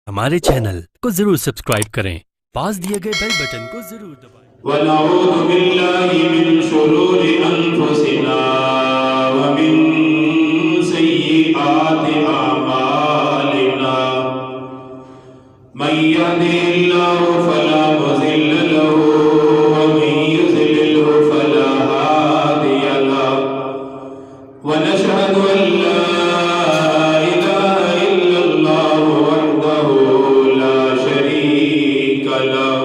ہمارے چینل کو ضرور سبسکرائب کریں، پاس دیے گئے بیل بٹن کو ضرور دبائیں۔ وَنَعُوذُ بِاللَّهِ مِن شُرُورِ أَنفُسِنَا وَمِن سَيِّئَاتِ أَعْمَالِنَا مَن يَهْدِهِ اللَّهُ فَلَا مُضِلَّ لَهُ وَمَن يُضْلِلْهُ فَلَا هَادِيَ لَهُ وَنَشْهَدُ أَن لَّا إِلَٰهَ إِلَّا اللَّهُ وَحْدَهُ لَا شَرِيكَ لَهُ۔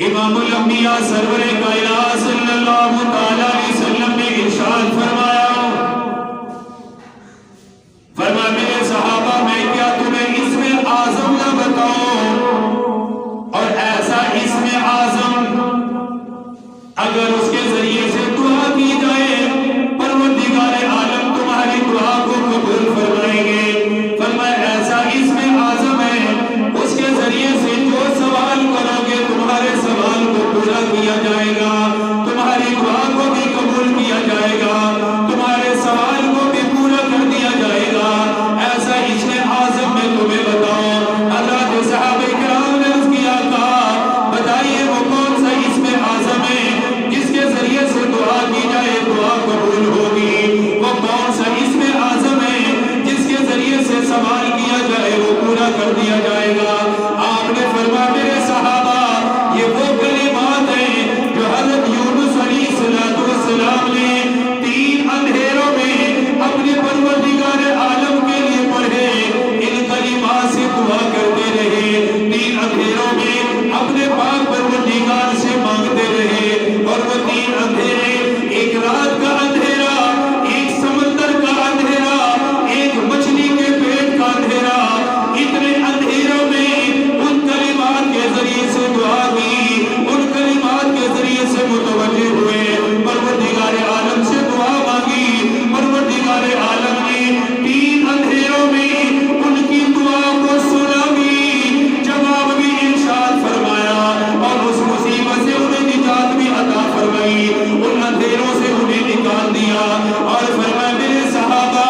امام الانبیاء سرور کائنات صلی اللہ تعالیٰ علیہ وسلم نے ارشاد فرمایا میرے صحابہ میں کیا تمہیں اسم اعظم نہ بتاؤں؟ اور ایسا اسم اعظم اگر اس کے ذریعے سے دعا کی جائے پروردگار عالم تمہاری دعا کو قبول فرمائیں گے۔ فرمایا ایسا اسم اعظم ہے اس کے ذریعے سے جو سوال کرو گے تمہارے سوال کو پورا کیا جائے گا، تمہاری دعا کو بھی قبول کیا جائے گا، تمہارے سوال کو بھی پورا کر دیا جائے گا۔ ایسا اسم اعظم میں تمہیں بتاؤں؟ حضرات صحابہ کرام نے اس کی آقا بتائیے وہ کون سا اسم اعظم ہے جس کے ذریعے سے دعا کی جائے دعا قبول ہوگی؟ وہ کون سا اسم اعظم ہے جس کے ذریعے سے سوال کیا جائے وہ پورا کر دیا جائے گا؟ آپ نے فرمایا میرے صحابہ یہ وہ کلمات ہیں جو حضرت یونس علیہ السلام نے 3 اندھیروں میں اپنے پروردگار عالم کے لیے پڑھے، ان کلمات سے دعا کرتے رہے، 3 اندھیروں میں اپنے پاک پروردگار سے مانگتے رہے۔ اور وہ 3 اندھیرے، ایک رات کا اندھیرا، ایک سمندر کا اندھیرا، ایک مچھلی کے پیٹ کا اندھیرا، اتنے اندھیروں میں ان کلمات کے ذریعے سے دعا کی، ان کلمات کے ذریعے سے متوجہ ہوئے، پروردگار عالم سے دعا مانگی۔ پروردگار عالم نے 3 اندھیروں میں ان کی دعا کو سنا بھی، جواب بھی ارشاد فرمایا، اور اس مصیبت سے انہیں نجات بھی عطا فرمائی، ان اندھیروں سے انہیں نکال دیا۔ اور فرمایا میرے صحابہ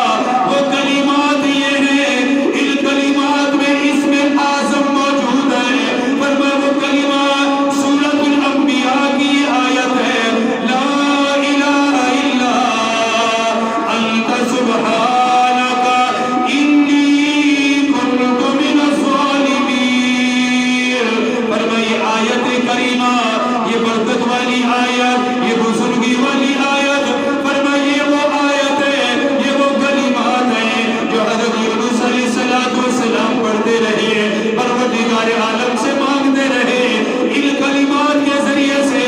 وہ کلمات یہ ہیں، ان کلمات میں اسم اعظم موجود ہے۔ فرمایا وہ کلمات سورۃ الانبیاء کی آیت ہے، لا الہ الا انت سبحانک انی کنت من الظالمین۔ فرمایا یہ آیت کریمہ، یہ برکت والی آیت، یہ بزرگی والی آیت، فرمایا یہ وہ آیت ہے، یہ وہ کلمات ہیں جو حضرت یونس علیہ السلام پڑھتے رہے، پروردگار عالم سے مانگتے رہے، ان کلمات کے ذریعے سے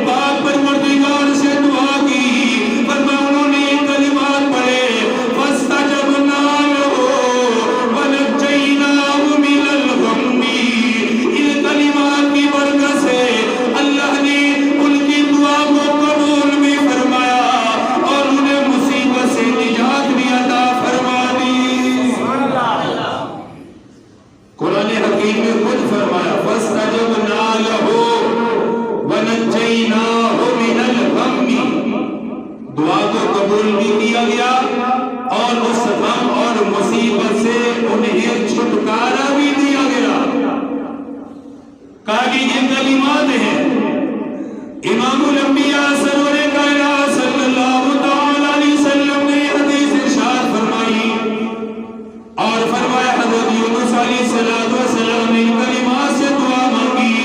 پاک پروردگار سے دعا کی۔ فرمایا انہوں نے یہ کلمات پڑھے، فَاسْتَجَبْنَا لَهُ وَنَجَّيْنَاهُ مِنَ الْغَمِّ۔ ان کلمات کی برکت سے اللہ نے ان کی دعا کو قبول بھی فرمایا اور انہیں مصیبت سے نجات بھی عطا فرما دی۔ قرآن حکیم میں خود فرمایا فَاسْتَجَبْنَا لَهُ وَنَجَّيْنَاهُ مِنَ الْغَمِّ۔ دعا کو قبول بھی کیا گیا اور اس غم اور مصیبت سے انہیں چھٹکارا بھی دیا گیا۔ کہا کہ یہ کلمات ہیں امام الانبیاء سرور کائنات صلی اللہ تعالیٰ علیہ وسلم نے حدیث ارشاد فرمائی، اور فرمایا حضرت یونس علیہ السلام نے ان کلمات سے دعا مانگی۔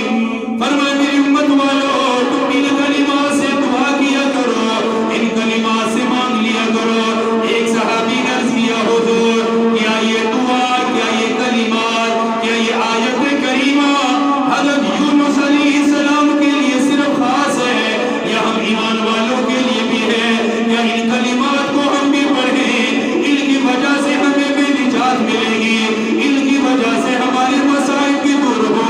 فرمایا میری امت والو تم ان کلمات سے دعا کیا کرو، ان کلمات سے مانگ لیا کرو۔ ایک صحابی نے عرض کیا حضور کیا یہ دعا، کیا یہ کلمات، کیا یہ آیت کریمہ حضرت یونس علیہ السلام کے لیے صرف خاص ہے یا ہم ایمان والوں کے لیے بھی ہے؟ کیا ان کلمات کو ہم بھی پڑھیں؟ ان کی وجہ سے ہمیں بھی نجات ملے گی، ان کی وجہ سے ہمارے مسائل بھی دور ہوں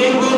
1-2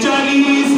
40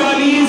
40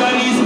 40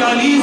40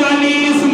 40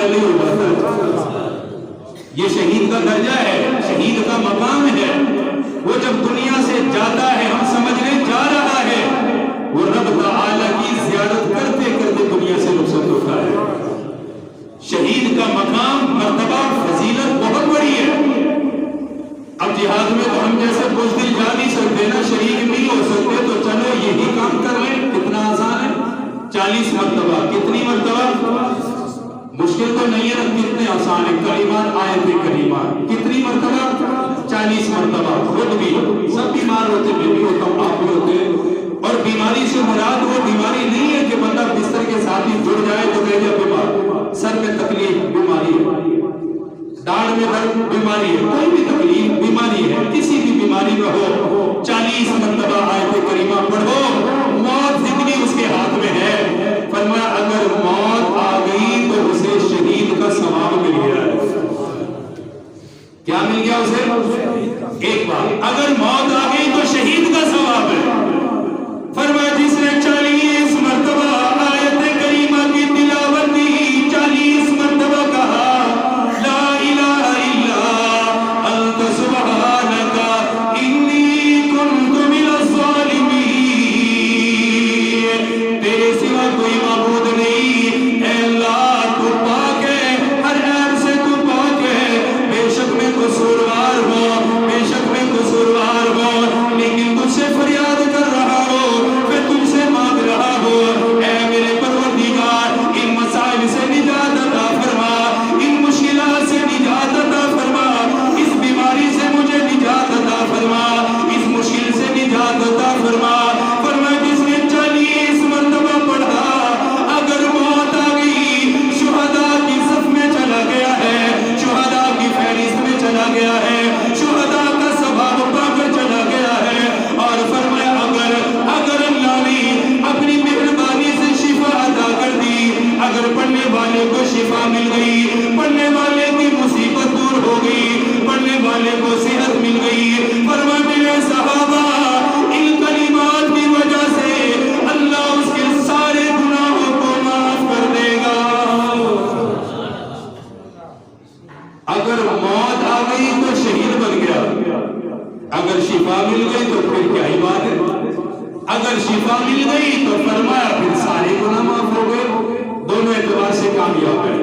پہلے ہو جاتا ہے. یہ شہید کا درجہ ہے, شہید کا مقام ہے. وہ جب دنیا سے جاتا ہے, ہم سمجھنے جا رہا ہے, وہ رب تعالیٰ کی زیارت کرتے کرتے دنیا سے رخصت ہوتا ہے. شہید کا مقام, مرتبہ, فضیلت بہت بڑی ہے. اب جہاد میں تو ہم جیسے بزدل جا نہیں سکتے نا, شریک نہیں ہو سکتے, تو چلو یہی کام کر لیں. کتنا آسان ہے, 40 مرتبہ. کتنی مرتبہ؟ مشکل تو نہیں ہے نا, کتنے آسان ہے. کلمات, آیت کریمات, کتنی مرتبہ؟ 40 مرتبہ. خود بھی سب بیمار ہوتے, میں بھی ہوتا ہوں, آپ بھی ہوتے ہیں. اور بیماری سے مراد وہ بیماری نہیں ہے کہ بندہ بستر کے ساتھ ہی جڑ جائے تو کہہ جائے بیمار. سر میں تکلیف بیماری ہے, داڑھ میں درد بیماری ہے, کوئی بھی تکلیف بیماری ہے, کسی بھی بیماری میں ہو, 40 مرتبہ آیت کریمہ پڑھو. موت زندگی اس کے ہاتھ میں ہے. فرمایا اگر موت آ گئی تو اسے شہید کا ثواب مل گیا ہے. کیا مل گیا اسے؟ ایک بات, اگر موت آ گئی تو شہید کا ثواب ہے. فرمایا جس نے 40 مرتبہ آیت کریمہ کی تلاوت کی, 40 مرتبہ کہا لا الہ الا انت سبحانک انی کنت من الظالمین, تیرے سوا کوئی معبود نہیں, اے اللہ تو پاک ہے, ہر عیب سے تو پاک ہے, بے شک میں قصوروار ہوں, بے شک میں قصوروار ہوں, لیکن تجھ سے فریاد کر رہا ہوں, میں تجھ سے مانگ رہا ہوں. اے میرے پروردگار, ان مسائل سے نجات عطا فرما, ان مشکلات سے نجات عطا فرما, اس بیماری سے مجھے نجات عطا فرما, اس مشکل سے نجات عطا فرما. فرما جس نے 40 مرتبہ پڑھا, اگر موت آ گئی, شہداء کی صف میں چلا گیا ہے, شہداء کی فہرست میں چلا گیا ہے, شہداء کا ثواب پا کر چلا گیا ہے. اور فرمایا اگر اللہ نے اپنی مہربانی سے شفا عطا کر دی, اگر پڑھنے والے کو شفا مل گئی, پڑھنے والے کی مصیبت دور ہو گئی, پڑھنے والے کو صحت مل گئی, فرمایا میرے صحابہ ان کلمات کی وجہ سے اللہ اس کے سارے گناہوں کو معاف کر دے گا. اگر موت آ گئی تو شہید بن گیا, اگر شفا مل گئی تو پھر کیا ہی بات ہے. اگر شفا مل گئی تو فرمایا پھر سارے گناہ معاف ہو گئے. دونوں اعتبار سے کامیاب ہے,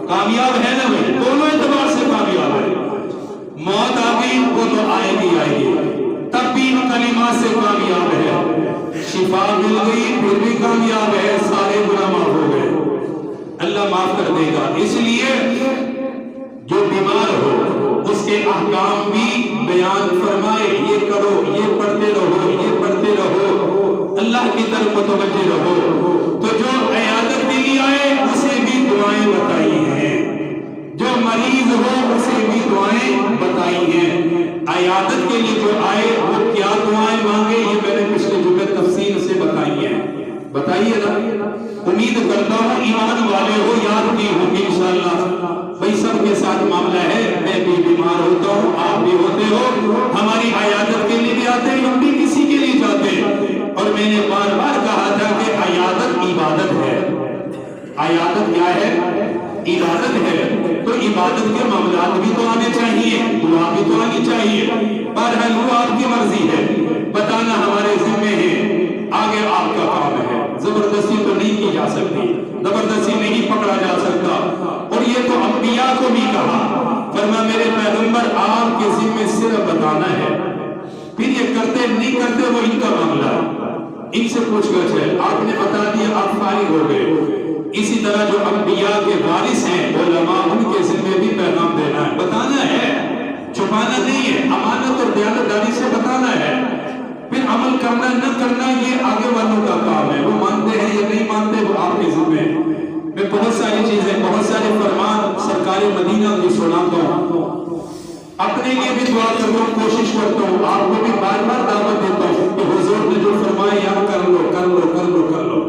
کامیاب ہے نا بھائی, دونوں اعتبار سے کامیاب ہے. موت آ گئی وہ تو آئے گی, تب بھی ان کلمات سے کامیاب ہے. شفا مل گئی پھر بھی کامیاب ہے, سارے گناہ معاف ہو گئے. اللہ معاف کر دے گا. اس لیے جو بیمار ہو اس کے احکام بھی بیان فرمائے, یہ کرو, یہ پڑھتے رہو, یہ پڑھتے رہو, اللہ کی طرف متوجہ رہو. تو جو عیادت کے لیے آئے اسے بھی دعائیں بتائی ہیں, جو مریض ہو اسے بھی دعائیں بتائی ہیں. عیادت کے لیے جو آئے وہ کیا دعائیں مانگے یہ میں نے پچھلے جمعے تفصیل سے بتائی ہیں. بتائیے نا, امید کرتا ہوں ایمان والے ہو, یاد کی ہوں گی انشاءاللہ. بھئی سب کے ساتھ معاملہ ہے, میں بھی بیمار ہوتا ہوں, آپ بھی ہوتے ہو, ہماری عیادت کے لیے بھی آتے ہیں, ہم بھی کسی کے لیے جاتے ہیں. اور میں نے بار بار کہا تھا کہ عیادت عبادت ہے. عیادت کیا ہے؟ عبادت ہے. تو عبادت کے معاملات بھی تو آنے چاہیے, دعا بھی تو آنی چاہیے. بہرحال وہ آپ کی مرضی ہے, بتانا ہمارے ذمہ ہے, آگے آپ کا کام ہے. زبردستی تو نہیں کی جا سکتی, زبردستی نہیں پکڑا جا سکتا. اور یہ تو انبیاء کو بھی کہا, فرمایا میرے پیغمبر آپ کے ذمہ صرف بتانا ہے, پھر یہ کرتے نہیں کرتے وہ ان کا معاملہ ہے, ان سے پوچھ گچھ ہے. آپ نے بتا دیا, آپ فارغ ہو گئے. اسی طرح جو انبیاء کے وارث ہیں علماء, ان کے ذمہ بھی پیغام دینا ہے, بتانا ہے, چھپانا نہیں ہے. امانت اور دیانتداری سے بتانا ہے, پھر عمل کرنا نہ کرنا یہ آگے والوں کا کام ہے. وہ مانتے ہیں یا نہیں مانتے وہ آپ کے ذمہ ہے. میں بہت ساری چیزیں, بہت سارے فرمان سرکار مدینہ کی سناتا ہوں, اپنے لیے بھی دعا کرتا ہوں, کوشش کرتا ہوں, آپ کو بھی بار بار دعوت دیتا ہوں کہ حضور نے جو فرمایا یاد کر لو, کر لو, کر لو, کر لو.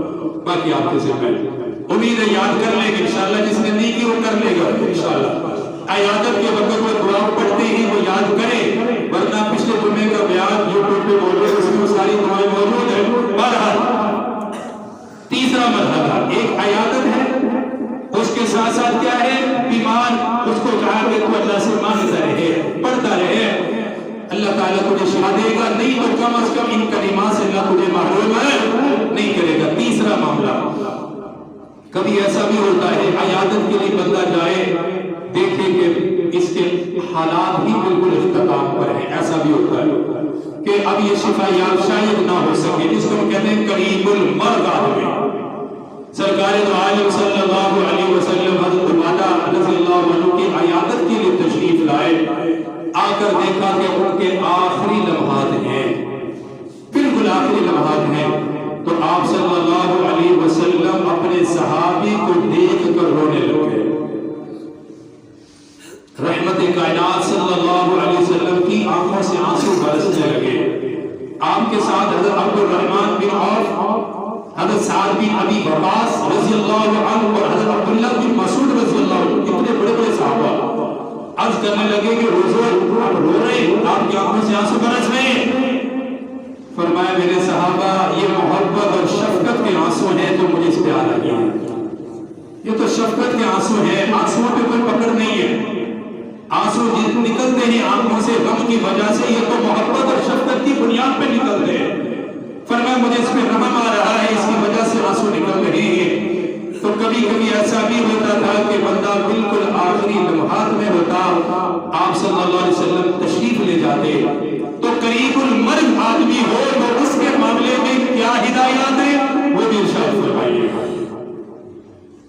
باقی آپ کے ذمہ ہے. امید ہے یاد کر لیں گے انشاءاللہ, جس نے نہیں کی وہ کر لے گا انشاءاللہ. عیادت کے وقت وہ دعا پڑھتے ہی وہ یاد کرے, ورنہ پچھلے جمعے کا بیان یوٹیوب پہ موجود ہے, اس میں ساری دعائیں موجود ہیں. بہرحال تیسرا مرحلہ ایک عیادت ہے, اس کے ساتھ ساتھ کیا ہے بیمار، اس کو کہا کہ تو اللہ سے مانگتا رہے، پڑھتا رہے، اللہ تعالیٰ تجھے شفا دے گا، نہیں تو کم از کم ان کلمات سے اللہ تجھے محروم نہیں کرے گا۔ تیسرا معاملہ، کبھی ایسا بھی ہوتا ہے عیادت کے لیے بندہ جائے، دیکھے کہ اس کے حالات ہی بالکل اختتام پر ہیں، ایسا بھی ہوتا ہے کہ اب یہ شفا یاب شاید نہ ہو سکے، جس کو ہم کہتے ہیں قریب المرگ آدمی۔ سرکار دو عالم صلی اللہ علیہ وسلم حضرت عبادہ رضی اللہ عنہ کی عیادت کے لیے تشریف لائے، آ کر دیکھا کہ ان کے آخری لمحات ہیں، بالکل آخری لمحات ہیں، تو آپ صلی اللہ علیہ وسلم اپنے صحابی کو دیکھ کر رونے لگے۔ رحمت کائنات صلی اللہ علیہ وسلم کی آنکھوں سے آنسو برسنے لگے۔ آپ کے ساتھ حضرت عبد الرحمن بن عوف، حضرت سعد بن ابی وقاص رضی اللہ عنہ اور حضرت عبداللہ بن مسعود رضی اللہ عنہ، اتنے بڑے بڑے صحابہ عرض کرنے لگے کہ حضور آپ رو رہے ہیں، آپ کی آنکھوں سے آنسو برس رہے ہیں۔ فرمایا میرے صحابہ یہ محبت اور شفقت کے آنسو ہیں جو مجھے اس پہ آ لگے ہیں، یہ تو شفقت کے آنسو ہیں، آنسوؤں پہ کوئی پکڑ نہیں ہے، آنسو جس نکلتے ہیں آنکھوں سے غم کی وجہ سے، یہ تو محبت اور شفقت کی بنیاد پہ نکلتے ہیں۔ فرمایا مجھے اس پہ رحم آ رہا ہے، اس کی وجہ سے آنسو نکل رہے ہیں۔ تو کبھی کبھی ایسا بھی ہوتا تھا کہ بندہ بالکل آخری لمحات میں ہوتا، آپ صلی اللہ علیہ وسلم تشریف لے جاتے، تو قریب المرگ آدمی ہو تو اس کے معاملے میں کیا ہدایات ہے وہ بھی ارشاد فرمائیے۔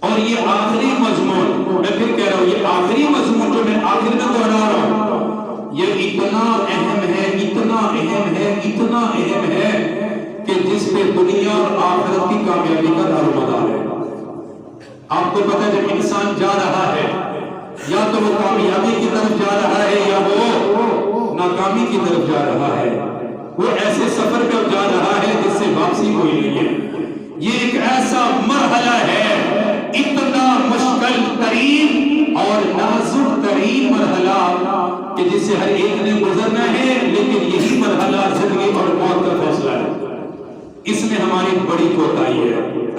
اور یہ آخری مضمون، میں پھر کہہ رہا ہوں یہ آخری مضمون جو میں آخر میں دہرا رہا ہوں، یہ اتنا اہم ہے، اتنا اہم ہے، اتنا اہم ہے کہ جس پہ دنیا اور آخرت کی کامیابی کا دار و مدار ہے۔ آپ کو پتہ ہے جب انسان جا رہا ہے یا تو وہ کامیابی کی طرف جا رہا ہے یا وہ ناکامی کی طرف جا رہا ہے، وہ ایسے سفر پہ جا رہا ہے جس سے واپسی کوئی نہیں ہے۔ یہ ایک ایسا مرحلہ ہے، اتنا مشکل ترین اور نازک ترین مرحلہ کہ جس سے ہر ایک نے گزرنا ہے، لیکن یہی مرحلہ زندگی اور موت کا فیصلہ ہے۔ اس میں ہماری بڑی کوتاہی ہے،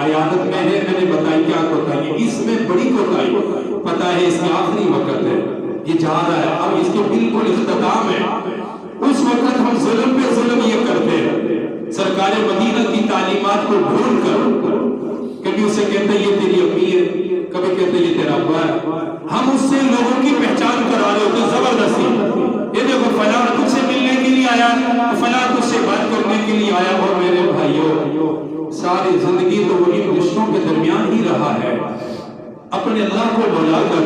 عیادت میں ہے، میں نے بتائی کیا کوتاہی ہے، اس میں بڑی کوتاہی، پتہ ہے اس کا آخری وقت ہے، یہ جا رہا ہے، اب اس کے بالکل اختتام ہے، اس وقت ہم ظلم پہ ظلم یہ کرتے ہیں، سرکار مدینہ کی تعلیمات کو بھول کر، کبھی اسے کہتے ہیں یہ تیری امی ہے، کبھی کہتے ہیں یہ تیرا ابا ہے، ہم اس سے لوگوں کی پہچان کرا رہے ہوتے زبردستی، یہ دیکھو فلاں تجھ سے ملنے کے لیے آیا، فلاں تجھ سے بات کرنے کے لیے آیا۔ اور میرے بھائیوں ساری زندگی تو وہ ان رشتوں کے درمیان ہی رہا ہے، اپنے اللہ کو بلا کر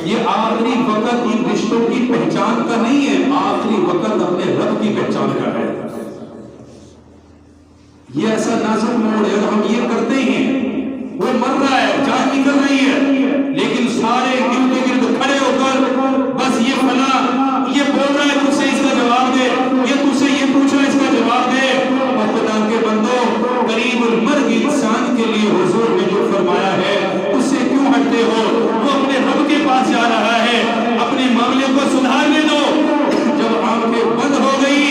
یہ آخری وقت ان رشتوں کی پہچان کا نہیں ہے، آخری وقت اپنے رب کی پہچان کا ہے۔ یہ ایسا نازک موڑ ہے، ہم یہ کرتے ہیں، وہ مر رہا ہے، جان نکل رہی ہے، لیکن سارے گرد گرد کھڑے ہو کر بس یہ فلاں یہ بول رہا ہے تجھ سے اس کا جواب دے، یہ تجھ سے یہ پوچھ رہا ہے اس کا جواب دے۔ اور خدا کے بندوں قریب المرگ انسان کے لیے حضور نے جو فرمایا ہے اس سے کیوں ہٹتے ہو؟ وہ اپنے رب کے پاس جا رہا ہے، اپنے معاملے کو سدھارنے دو۔ جب آنکھیں بند ہو گئی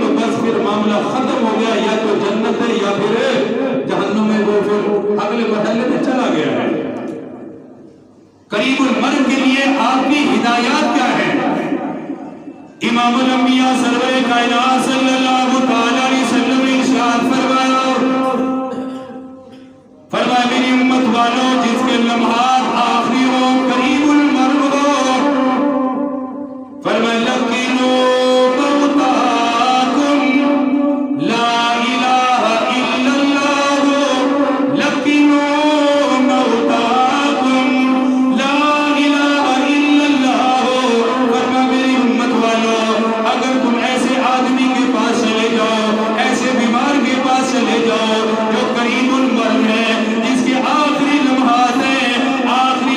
تو بس پھر معاملہ ختم ہو گیا، یا تو جنت ہے یا پھر جہنم میں، وہ پھر اگلے مرحلے میں چلا گیا ہے۔ قریب المرگ کے لیے آپ کی ہدایات کیا ہے؟ امام الانبیاء سرور کائنات صلی اللہ تعالی علیہ وسلم نے ارشاد فرمایا میری امت والوں جس کے لمحات آخری ہو، قریب المرگ ہو، فرمایا لقینوا موتاکم لا الہ الا اللہ، لقینوا موتاکم لا الہ الا اللہ۔ فرمایا میری امت والوں اگر تم ایسے آدمی کے پاس چلے جاؤ، ایسے بیمار کے پاس چلے جاؤ جو قریب المرگ ہے، جس کے آخری لمحات ہیں، آخری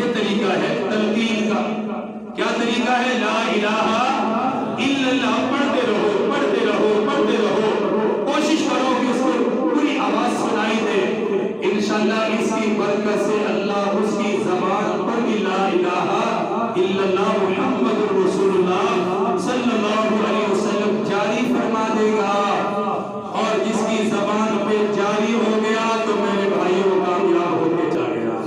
یہ طریقہ ہے تلقین کا. کیا طریقہ ہے؟ لا الہ الا اللہ پڑھتے رہو پڑھتے رہو پڑھتے رہو. کوشش کرو کہ اس کو پوری آواز سنائی دے. انشاءاللہ اس کی برکت سے اللہ اس کی زبان پر بھی لا الہ الا اللہ محمد رسول اللہ صلی اللہ علیہ وسلم جاری فرما دے گا. اور جس کی زبان پہ جاری ہو گیا تو میرے بھائیوں کامیاب ہوتے جا گیا.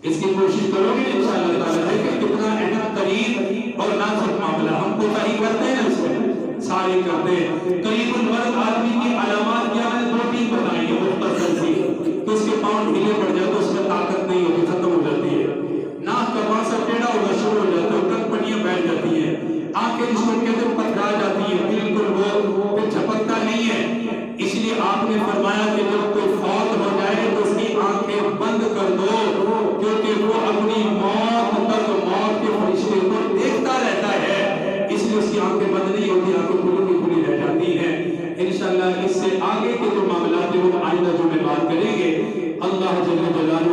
اس کی کوشش کرو گے انشاءاللہ تعالیٰ کہ کتنا اہم ترین اور نازک معاملہ. ہم کوتاہی کرتے ہیں اس میں سارے کرتے ہیں. قریب الورد آدمی کی علامات کیا میں نے 2-3 بتائی ہیں مختصر سی کہ اس کے پاؤں ڈھیلے پڑ جاتے اس میں طاقت نہیں ہوتی ختم ہو جاتی ہے. ناک کا پانسا ٹیڑھا ہونا شروع ہو جاتا ہے کن پنیاں بیٹھ جاتی ہیں. آنکھیں جس کو کہتے ہیں پتھرا جاتی ہیں بالکل وہ پھر جھپکتا نہیں ہے. اس لیے آپ نے فرمایا کہ جب کوئی فوت ہو جائے تو اس کی آنکھیں بند کر دو کیونکہ وہ اپنی موت تک موت کے فرشتے کو دیکھتا رہتا ہے. اس لیے اس کی آنکھیں بند نہیں ہوتی آنکھیں کھلی کھلی رہ جاتی ہیں. انشاءاللہ اس سے آگے کے جو معاملات ہیں وہ آئندہ جو میں بات کریں گے. اللہ جل جلالہ